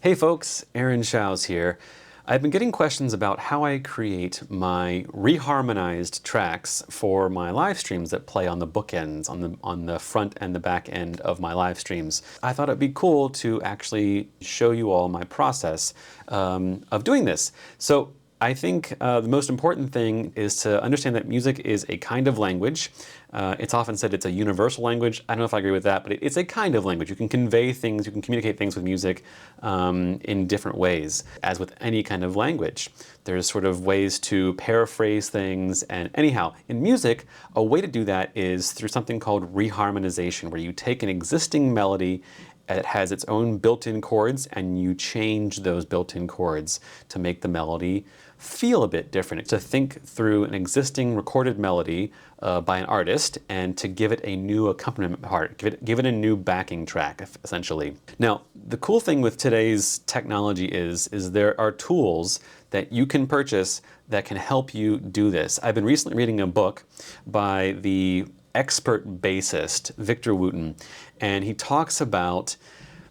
Hey folks, Aaron Shows here. I've been getting questions about how I create my reharmonized tracks for my live streams that play on the bookends, on the front and the back end of my live streams. I thought it'd be cool to actually show you all my process of doing this. So I think the most important thing is to understand that music is a kind of language. It's often said it's a universal language. I don't know if I agree with that, but it's a kind of language. You can convey things, you can communicate things with music in different ways, as with any kind of language. There's sort of ways to paraphrase things, and anyhow, in music, a way to do that is through something called reharmonization, where you take an existing melody. It has its own built-in chords, and you change those built-in chords to make the melody feel a bit different. To think through an existing recorded melody by an artist and to give it a new accompaniment part, give it a new backing track, essentially. Now, the cool thing with today's technology is there are tools that you can purchase that can help you do this. I've been recently reading a book by the expert bassist, Victor Wooten, and he talks about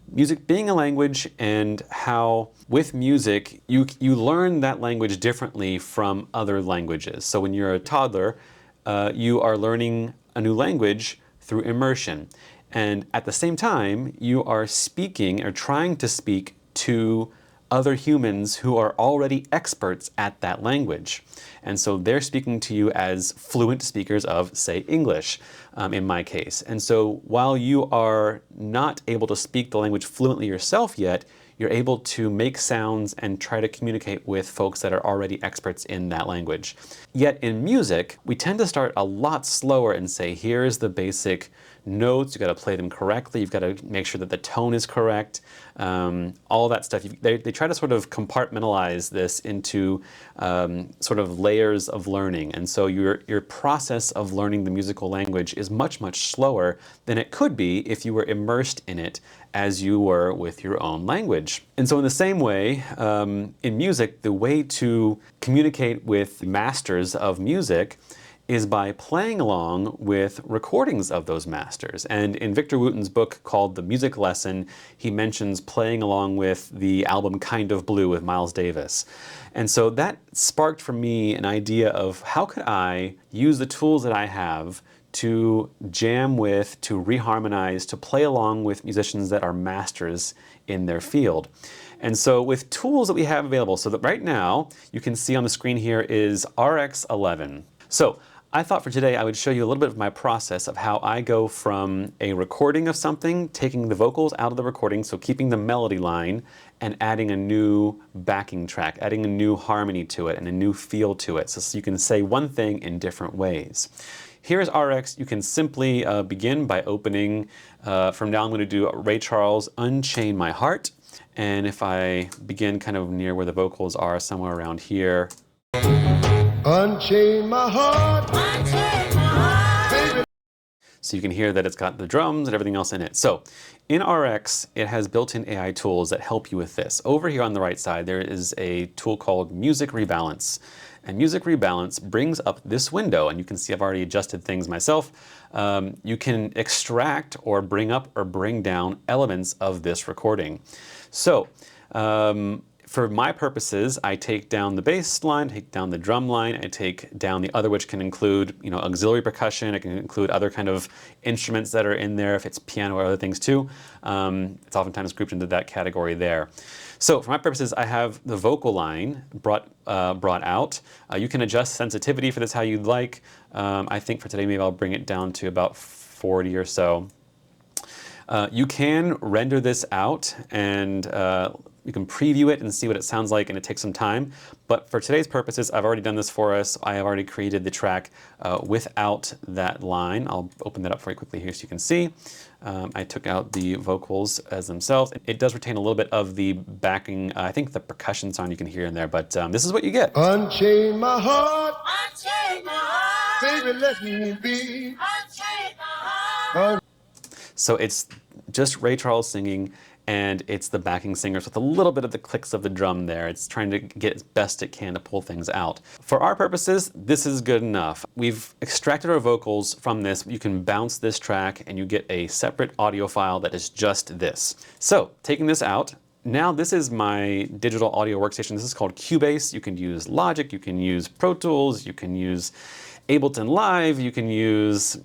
music being a language and how with music you learn that language differently from other languages. So when you're a toddler, you are learning a new language through immersion. And at the same time, you are speaking or trying to speak to other humans who are already experts at that language. And so they're speaking to you as fluent speakers of, say, English, in my case. And so while you are not able to speak the language fluently yourself yet, you're able to make sounds and try to communicate with folks that are already experts in that language. Yet in music, we tend to start a lot slower and say, here's the basic notes, you've got to play them correctly, you've got to make sure that the tone is correct, all that stuff. They try to sort of compartmentalize this into sort of layers of learning. And so your process of learning the musical language is much, much slower than it could be if you were immersed in it as you were with your own language. And so in the same way, in music, the way to communicate with masters of music is by playing along with recordings of those masters. And in Victor Wooten's book called The Music Lesson, he mentions playing along with the album Kind of Blue with Miles Davis. And so that sparked for me an idea of how could I use the tools that I have to jam with, to reharmonize, to play along with musicians that are masters in their field. And so with tools that we have available, so that right now you can see on the screen here is RX11. So I thought for today I would show you a little bit of my process of how I go from a recording of something, taking the vocals out of the recording, so keeping the melody line, and adding a new backing track, adding a new harmony to it and a new feel to it, so you can say one thing in different ways. Here's RX. You can simply begin by opening, from now I'm going to do Ray Charles' Unchain My Heart. And if I begin kind of near where the vocals are, somewhere around here. Unchain my heart. Unchain my heart. Baby. So you can hear that it's got the drums and everything else in it. So in RX, it has built-in AI tools that help you with this. Over here on the right side, there is a tool called Music Rebalance. And Music Rebalance brings up this window, and you can see I've already adjusted things myself. You can extract or bring up or bring down elements of this recording. So for my purposes, I take down the bass line, take down the drum line, I take down the other, which can include, auxiliary percussion. It can include other kind of instruments that are in there, if it's piano or other things too. It's oftentimes grouped into that category there. So for my purposes, I have the vocal line brought out. You can adjust sensitivity for this how you'd like. I think for today, maybe I'll bring it down to about 40 or so. You can render this out and you can preview it and see what it sounds like, and it takes some time. But for today's purposes, I've already done this for us. I have already created the track without that line. I'll open that up for you quickly here so you can see. I took out the vocals as themselves. It does retain a little bit of the backing, I think the percussion sound you can hear in there, but this is what you get. Unchain my heart. Unchain my heart. Baby, let me be. Unchain my heart. So it's just Ray Charles singing, and it's the backing singers with a little bit of the clicks of the drum there. It's trying to get as best it can to pull things out. For our purposes, this is good enough. We've extracted our vocals from this. You can bounce this track and you get a separate audio file that is just this. So taking this out, now this is my digital audio workstation. This is called Cubase. You can use Logic, you can use Pro Tools, you can use Ableton Live, you can use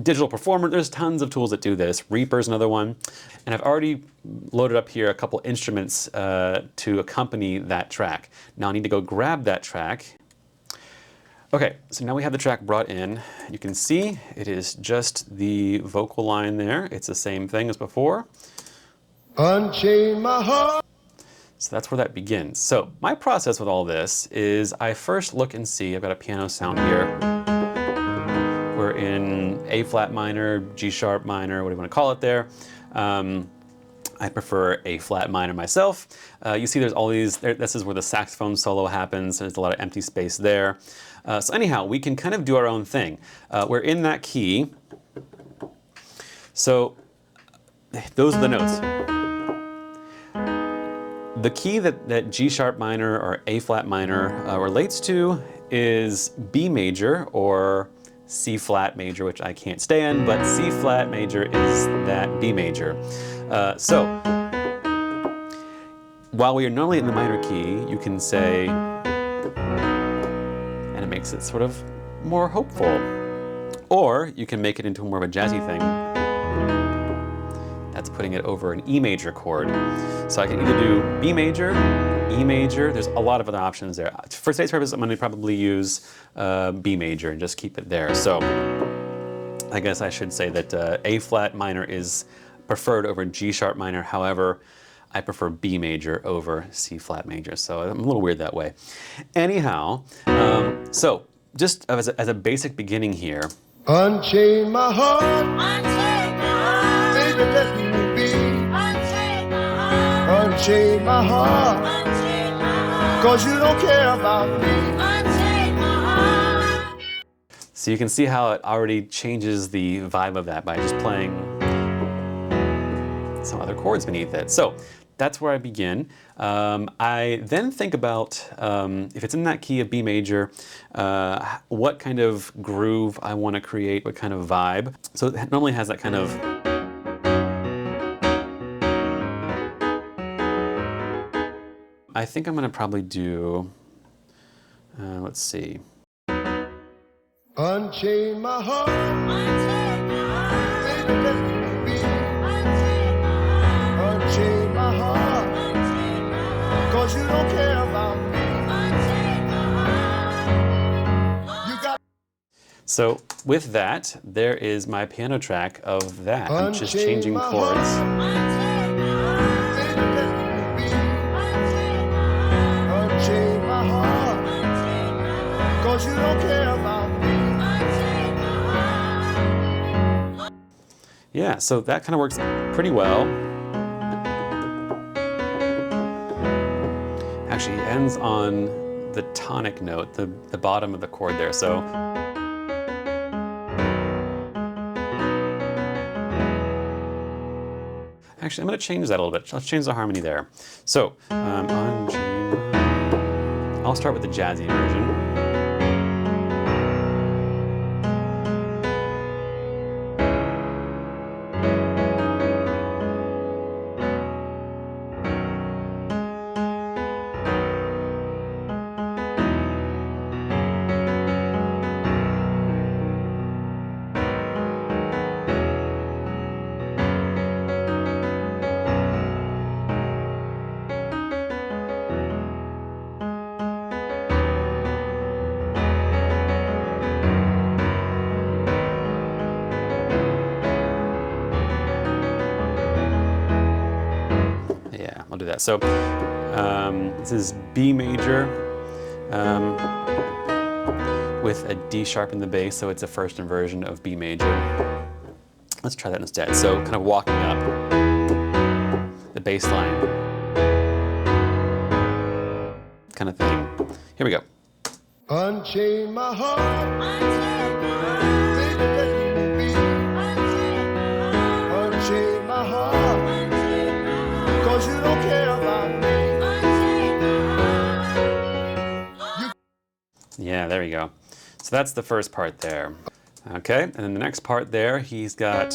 Digital Performer. There's tons of tools that do this. Reaper's another one. And I've already loaded up here a couple instruments to accompany that track. Now I need to go grab that track. Okay, so now we have the track brought in. You can see it is just the vocal line there. It's the same thing as before. Unchain my heart. So that's where that begins. So my process with all this is I first look and see, I've got a piano sound here. We're in A flat minor, G sharp minor, what do you want to call it there. I prefer A flat minor myself. You see there's all these, this is where the saxophone solo happens. There's a lot of empty space there. So anyhow, we can kind of do our own thing. We're in that key. So those are the notes. The key that G sharp minor or A flat minor relates to is B major or C flat major, which I can't stand, but C flat major is that B major. So while we are normally in the minor key, you can say, and it makes it sort of more hopeful. Or you can make it into more of a jazzy thing. That's putting it over an E major chord. So I can either do B major, E major, there's a lot of other options there. For today's purpose, I'm gonna probably use B major and just keep it there. So I guess I should say that A flat minor is preferred over G sharp minor. However, I prefer B major over C flat major. So I'm a little weird that way. Anyhow, so just as a basic beginning here. Unchain my heart. Unchain my heart. Baby, let me be. Unchain my heart. Unchain my heart. Unchain my heart. 'Cause you don't care about me. Unchain my heart. So you can see how it already changes the vibe of that by just playing some other chords beneath it. So that's where I begin. I then think about, if it's in that key of B major, what kind of groove I want to create, what kind of vibe. So it normally has that kind of, I think I'm going to probably do, let's see. Unchain my heart. Unchain my heart. Baby, let me be. Unchain my heart. Unchain my heart. Unchain my heart. 'Cause you don't care about me. Unchain my heart. You got. So with that, there is my piano track of that. I'm just changing chords. Unchain my heart. Baby, let me be. Unchain my heart. Unchain my heart. Unchain my heart. 'Cause you don't care about me. Yeah, so that kind of works pretty well. Actually, it ends on the tonic note, the bottom of the chord there. So actually, I'm going to change that a little bit. Let's change the harmony there. So I'll start with the jazzy version. I'll do that. So this is B major with a D sharp in the bass, so it's a first inversion of B major. Let's try that instead. So kind of walking up the bass line kind of thing. Here we go. Unchain my heart. Unchain my heart. Baby, let me be. Unchain my heart. Unchain my heart. Unchain my heart. 'Cause you don't care about me. Unchain my heart. Yeah, there we go. So that's the first part there. Okay, and then the next part there, he's got.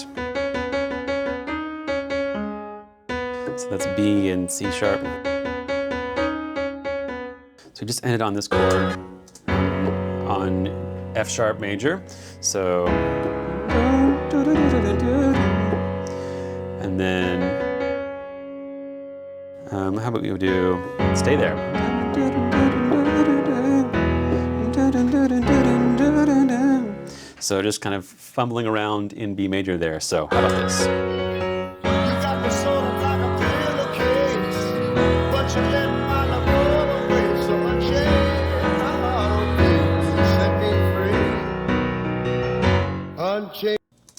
So that's B and C sharp. So we just ended on this chord on F sharp major. So, and then, how about we do stay there? So just kind of fumbling around in B major there. So how about this?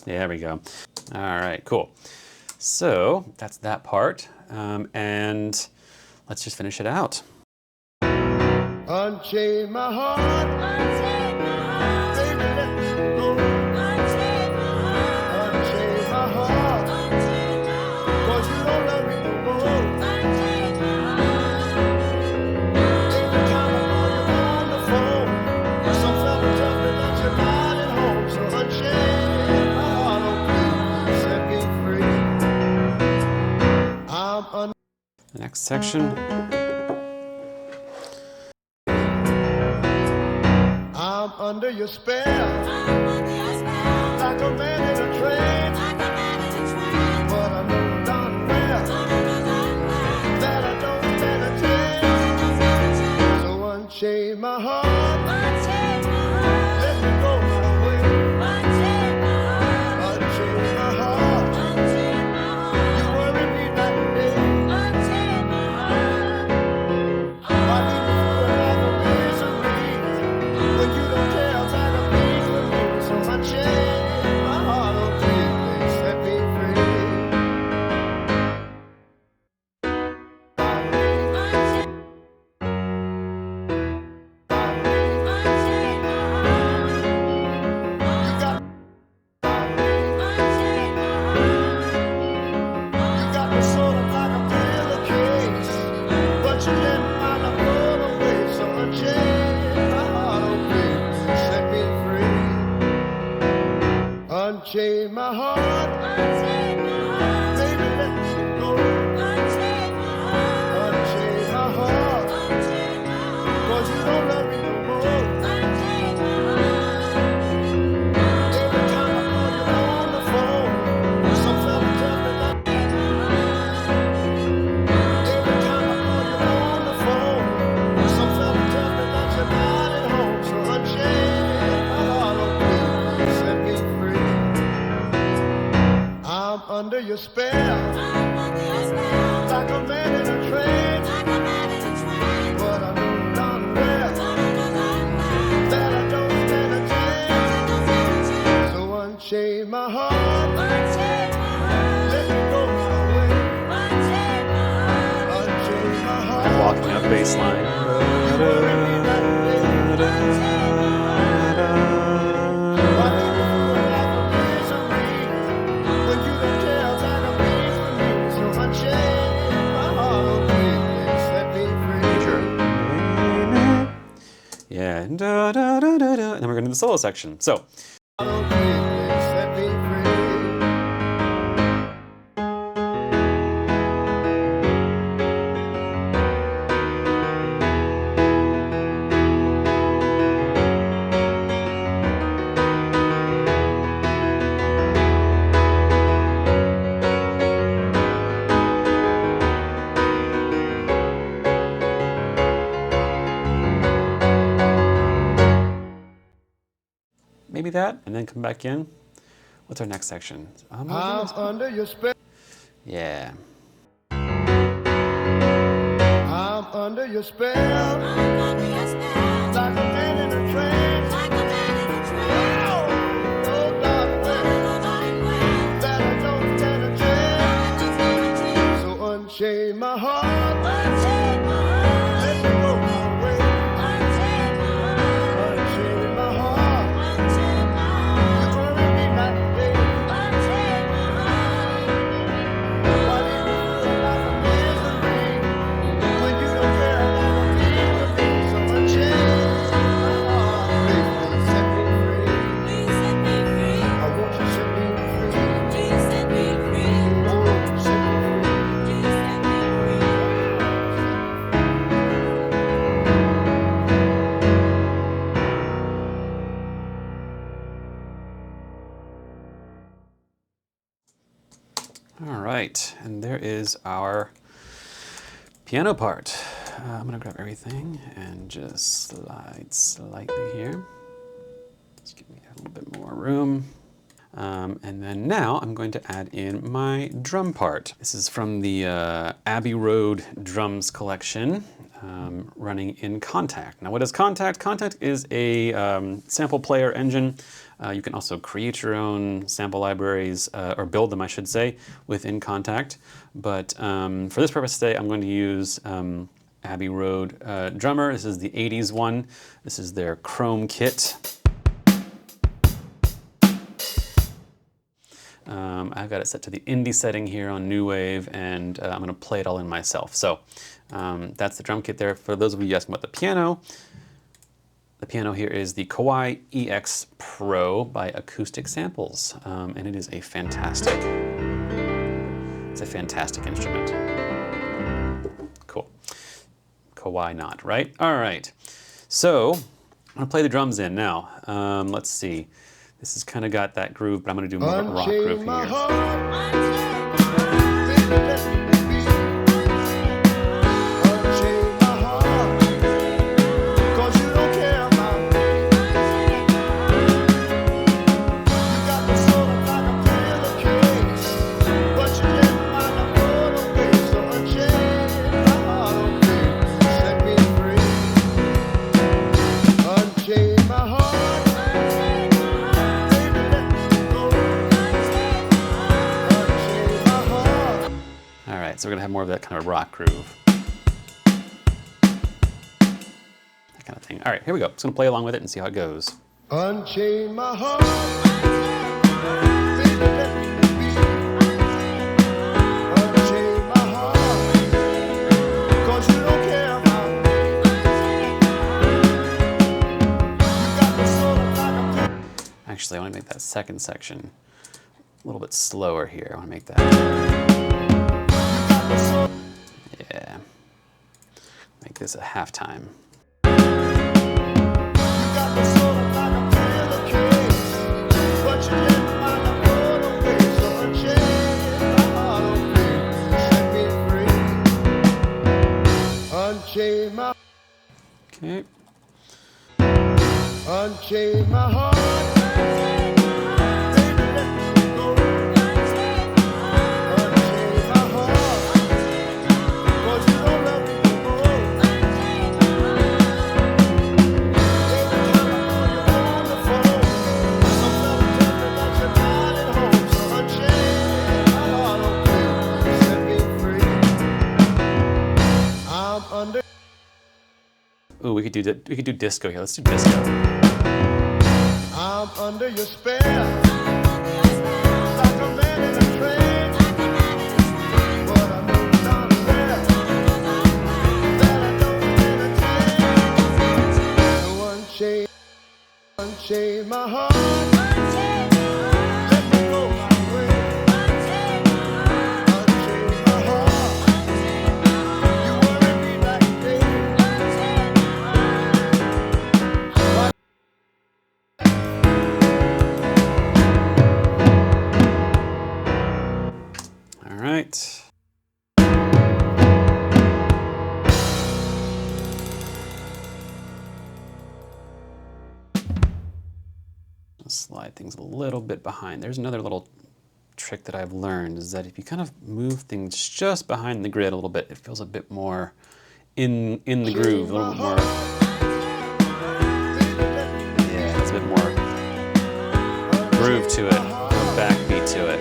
Yeah, there we go. All right, cool. So that's that part. And let's just finish it out. Unchain my heart. Unchain my heart. Baby, let me go. Unchain my heart. Unchain my heart. Unchain my heart. 'Cause you don't love me no more. Unchain my heart. Every time I call you on the phone, some fella tell me that you're not at home. So unchain my heart, oh please set me free. The next section. I'm under your spell. I'm under your spell. Like a man in a trance. Like a man in a trance. But I know darn well. That I don't stand a chance. So unchain my heart. Unchain my heart. Let me go my way. Unchain my heart. Unchain my heart. Unchain my heart. You worry me night and day. Unchain my heart. Why do you feel like a misery? When you don't care, I'll try to please with me. So unchain my heart, oh please set me free. Unchain my heart. You got unchain my heart. You got me sort of like a pillowcase, but you let my love go away. So unchain my heart, oh please set me free. Unchain my heart. Unchain my heart. Baby, let me go. Unchain my heart. Unchain my heart. Unchain my heart. 'Cause you don't love me no more. Unchain my heart. Every time I call you on the phone, some fella tell me that. Every time I call you on the phone, some fella tell me that you're not at home. So unchain my heart, oh please set me free. I'm under your spell. I'm under your spell. Like a man in a trance. Like a man in a trance. But I know darn well. That I don't stand a chance. So unchain my heart. Unchain my heart. Let me go my way. Unchain my heart. Unchain my heart. I'm walking up bass line. You worry me night and day. Unchain my heart. Why do you feel like a misery? When you don't care, I'll try to please with me. So unchain my heart, oh please set me free. Sure. Yeah. Da, da, da, da, da. And then we're going to the solo section. So. Oh, please set me free. Maybe that, and then come back in. What's our next section? I'm under your spell. Yeah. I'm under your spell. I'm under your spell. Like a man in a trance. Like a man in a trance. Oh, darling, that I don't stand a chance. So unchain my heart. Unchain my heart. Let me go my way. Unchain my heart. Unchain my heart. Unchain my heart. You worry me night and day. Unchain my heart. Why do you feel like a misery when you don't care about a piece of me? So is our piano part. I'm gonna grab everything and just slide slightly here. Just give me a little bit more room. And then now I'm going to add in my drum part. This is from the Abbey Road drums collection, running in Kontakt. Now what is Kontakt? Kontakt is a sample player engine. You can also create your own sample libraries, or build them, I should say, within Kontakt. But for this purpose today, I'm going to use Abbey Road drummer. This is the 80s one. This is their Chrome kit. I've got it set to the indie setting here on New Wave, and I'm going to play it all in myself. So that's the drum kit there. For those of you asking about the piano here is the Kawai EX Pro by Acoustic Samples, and it is a fantastic, instrument. Cool. Kawai not, right? All right. So I'm going to play the drums in now. Let's see. This has kind of got that groove, but I'm going to do more of a rock groove here. So we're gonna have more of that kind of rock groove. That kind of thing. All right, here we go. Just gonna play along with it and see how it goes. Unchain my heart. Baby, let me be. Unchain my heart. 'Cause you don't care about me. You got me sort of like a... Actually, I want to make that second section a little bit slower here. I want to make that... Yeah. Make this a halftime. Okay. Unchain my heart. Ooh, we could do disco here. Let's do disco. I'm under your spell. Like a man in a trance. But I know not well that I don't entertain. So unchain my heart. Let me go my way. Unchain my heart. You worry me like day. All right. Slide things a little bit behind. There's another little trick that I've learned, is that if you kind of move things just behind the grid a little bit, it feels a bit more in the groove, a little bit more. Yeah, it's a bit more groove to it, more backbeat to it.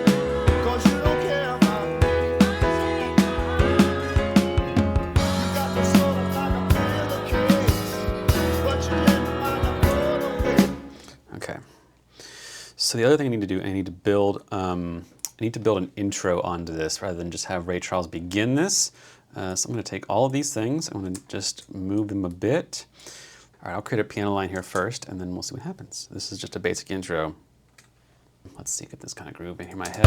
Okay. So the other thing I need to do, I need to build an intro onto this rather than just have Ray Charles begin this. So I'm going to take all of these things, I'm going to just move them a bit. All right, I'll create a piano line here first, and then we'll see what happens. This is just a basic intro. Let's see, get this kind of groove in here in my head.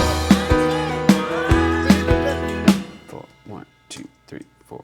4, 1, 2, 3, 4.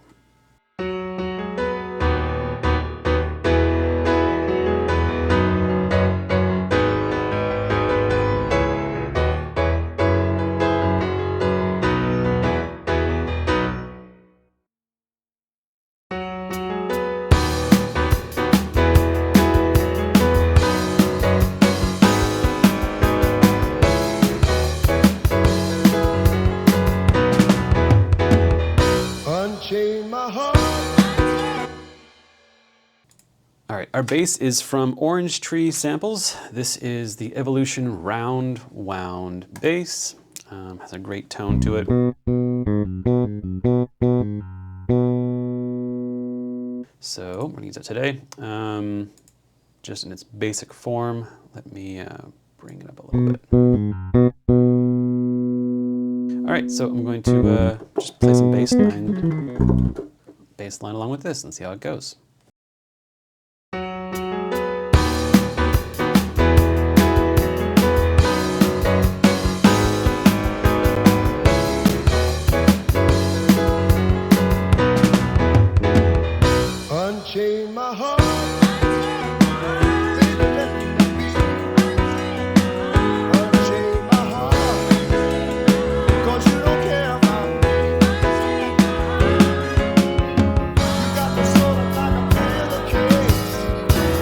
All right, our bass is from Orange Tree Samples. This is the Evolution Round Wound bass. Has a great tone to it. So I'm gonna use it today, just in its basic form. Let me bring it up a little bit. All right, so I'm going to just play some bass line along with this and see how it goes. Unchain my heart. Unchain my heart. 'Cause you don't care about me. You got me sort of like a pillowcase,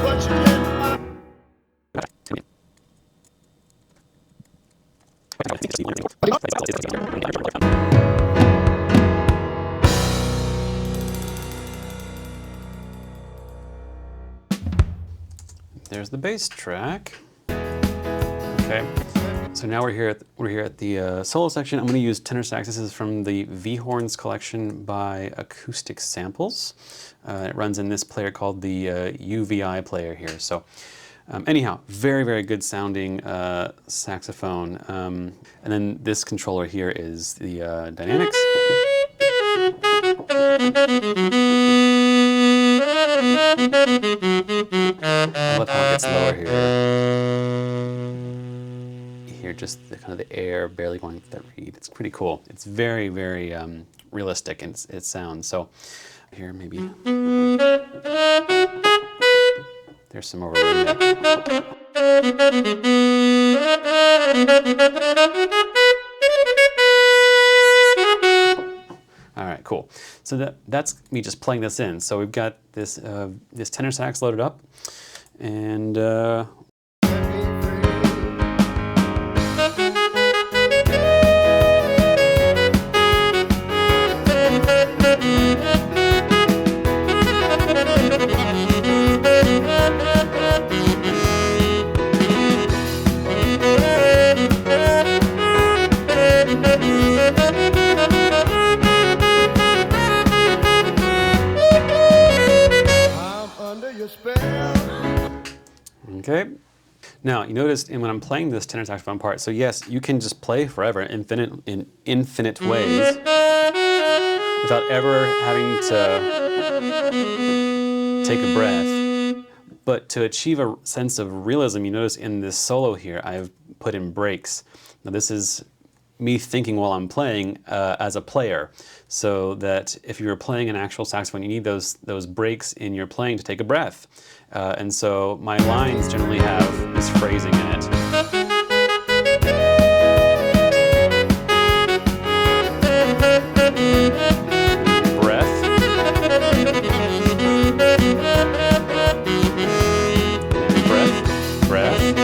but you let my There's the bass track. Okay, so now we're here at the solo section. I'm going to use tenor sax. This is from the V Horns collection by Acoustic Samples. It runs in this player called the UVI player here. So anyhow, very, very good sounding saxophone. And then this controller here is the dynamics. I love how it gets lower here. You hear just the kind of the air barely going through that reed. It's pretty cool. It's very, very realistic in its sound. So here maybe there's some overlay there. All right, cool. So that's me just playing this in. So we've got this this tenor sax loaded up, and okay. Now you notice when I'm playing this tenor saxophone part, so yes, you can just play forever, in infinite ways, without ever having to take a breath. But to achieve a sense of realism, you notice in this solo here, I've put in breaks. Now this is me thinking while I'm playing as a player, so that if you were playing an actual saxophone, you need those breaks in your playing to take a breath. And so my lines generally have this phrasing in it. Breath. Breath. Breath.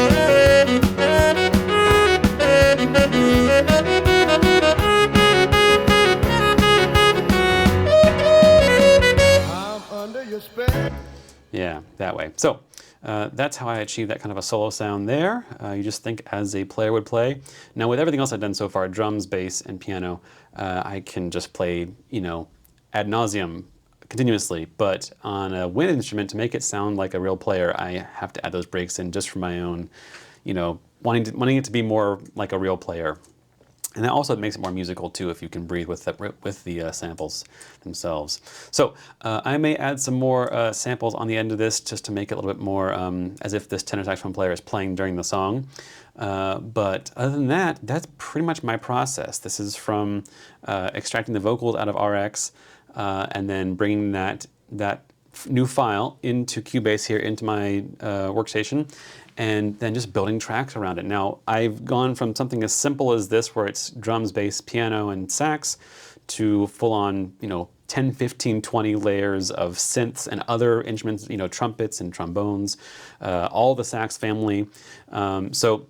Yeah, that way. So that's how I achieve that kind of a solo sound there. You just think as a player would play. Now with everything else I've done so far, drums, bass, and piano, I can just play, you know, ad nauseum continuously. But on a wind instrument, to make it sound like a real player, I have to add those breaks in just for my own, you know, wanting it to be more like a real player. And that also makes it more musical too if you can breathe with the samples themselves. So I may add some more samples on the end of this just to make it a little bit more as if this tenor saxophone player is playing during the song. But other than that, that's pretty much my process. This is from extracting the vocals out of RX and then bringing that new file into Cubase here into my workstation, and then just building tracks around it. Now, I've gone from something as simple as this, where it's drums, bass, piano, and sax, to full-on, you know, 10, 15, 20 layers of synths and other instruments, you know, trumpets and trombones, all the sax family. So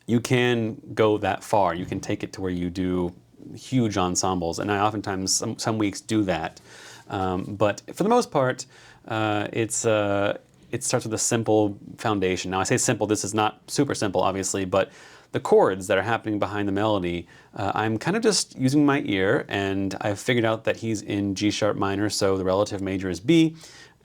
you can go that far. You can take it to where you do huge ensembles, and I oftentimes, some weeks do that. But for the most part, it starts with a simple foundation. Now I say simple, this is not super simple obviously, but the chords that are happening behind the melody, I'm kind of just using my ear, and I've figured out that he's in G sharp minor, so the relative major is B,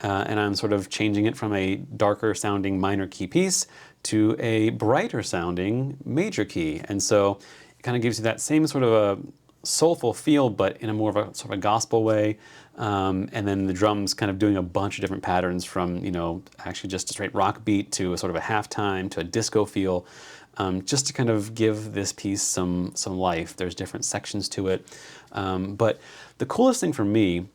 and I'm sort of changing it from a darker sounding minor key piece to a brighter sounding major key. And so it kind of gives you that same sort of a soulful feel, but in a more of a sort of a gospel way. And then the drums kind of doing a bunch of different patterns from, you know, actually just a straight rock beat to a sort of a halftime to a disco feel, just to kind of give this piece some life. There's different sections to it. But the coolest thing for me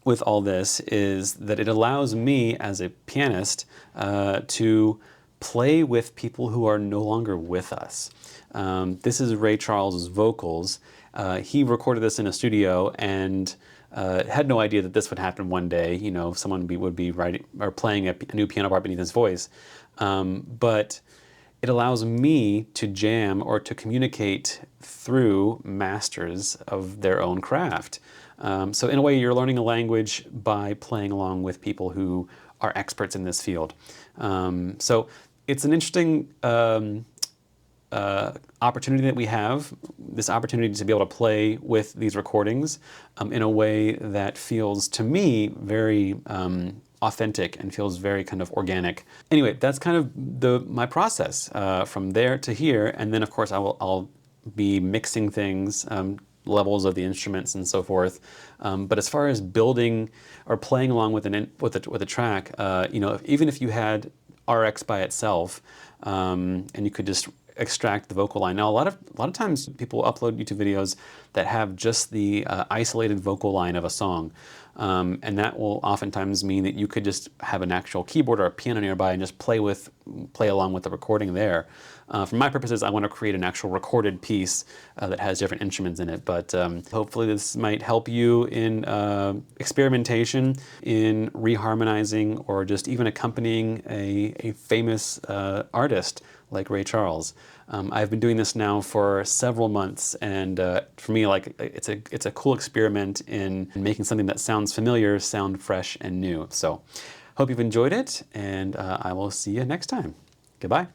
with all this is that it allows me as a pianist to play with people who are no longer with us. This is Ray Charles's vocals. He recorded this in a studio and had no idea that this would happen one day. You know, someone would be writing or playing a new piano part beneath his voice. But it allows me to jam or to communicate through masters of their own craft. So in a way, you're learning a language by playing along with people who are experts in this field. So it's an interesting opportunity that we have, this opportunity to be able to play with these recordings in a way that feels, to me, very authentic and feels very kind of organic. Anyway, that's kind of my process from there to here, and then of course I'll be mixing things, levels of the instruments and so forth. But as far as building or playing along with a track, you know, even if you had RX by itself, and you could just extract the vocal line. Now, a lot of times people upload YouTube videos that have just the isolated vocal line of a song, and that will oftentimes mean that you could just have an actual keyboard or a piano nearby and just play along with the recording there. For my purposes, I want to create an actual recorded piece that has different instruments in it. But hopefully, this might help you in experimentation, in reharmonizing, or just even accompanying a famous artist like Ray Charles. I've been doing this now for several months, and for me, like it's a cool experiment in making something that sounds familiar sound fresh and new. So, hope you've enjoyed it, and I will see you next time. Goodbye.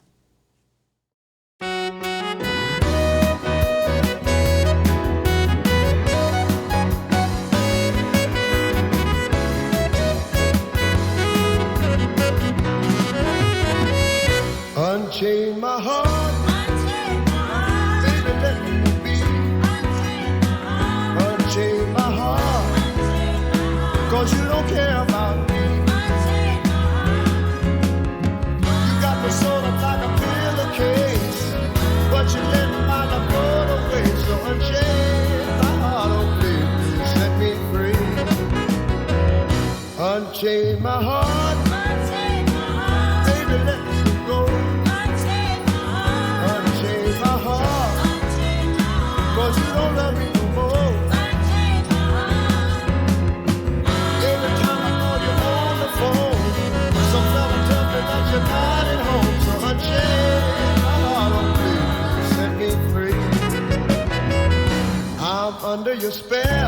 Unchain my heart, baby, let me be. Unchain my heart, 'cause you don't care about me. You got me sort of like a pillowcase, but you let my love go away. So unchain my heart, oh please set me free. Unchain my heart, baby, let me go. Cause you don't love me no more. Every time I call you on the phone, some fella tell me that you're not at home. So unchain my heart, oh please set me free. I'm under your spell.